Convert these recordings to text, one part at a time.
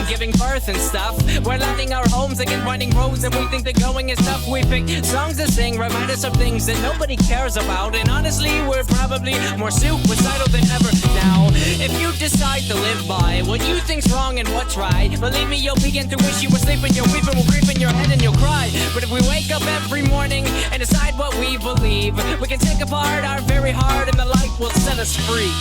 giving birth and stuff. We're locking our homes again, winding roads, and we think the going is tough. We pick songs to sing, remind us of things that nobody cares about. And honestly, we're probably more suicidal than ever now. If you decide to live by what you think's wrong and what's right, believe me, you'll begin to wish you were sleeping. You're weeping, will creep in your head and you'll cry. But if we wake up every morning and decide what we believe, we can take apart our very heart and the light will set us free.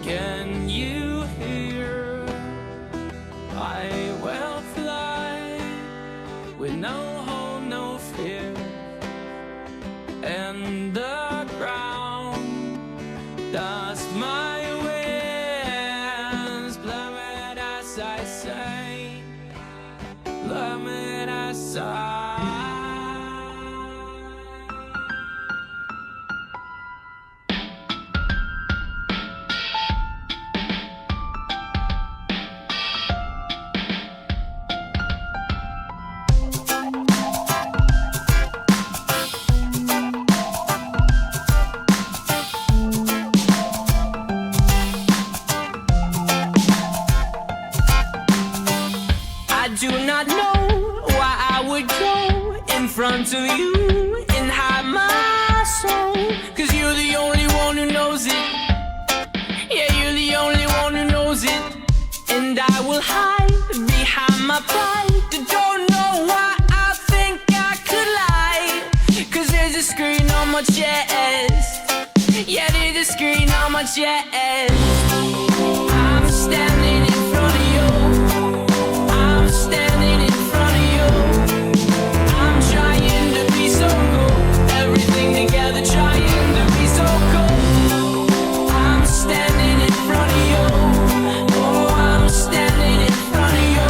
Can you hear? I will fly with no hope, no fear. And the ground does my wings plummet as I say, plummet as I. I do not know why I would go in front of you and hide my soul, 'cause you're the only one who knows it. Yeah, you're the only one who knows it. And I will hide behind my pride. Don't know why I think I could lie, 'cause there's a screen on my chest. Yeah, there's a screen on my chest. I'm standing in front of you. I'm standing in front of you. I'm trying to be so cool. Everything together, trying to be so cool. I'm standing in front of you. Oh, I'm standing in front of you.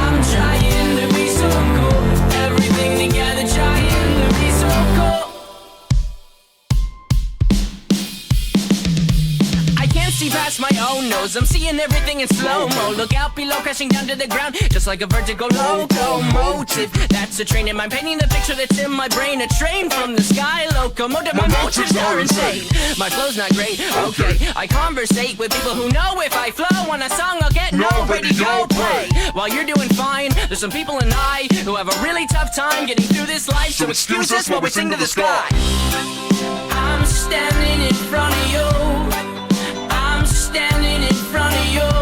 I'm trying to be so cool. Everything together, trying to be so cool. I can't see past my own nose. I'm seeing everything in slow-mo. Look out below, crashing down to the ground, just like a vertical locomotive. That's a train, and I'm painting the picture that's in my brain. A train from the sky, locomotive. My motions are insane. My flow's not great, okay. I conversate with people who know if I flow on a song, I'll get no radio play. While you're doing fine, there's some people and I who have a really tough time getting through this life. So excuse us while we sing to the sky. I'm standing in front of you. I'm standing in front of you.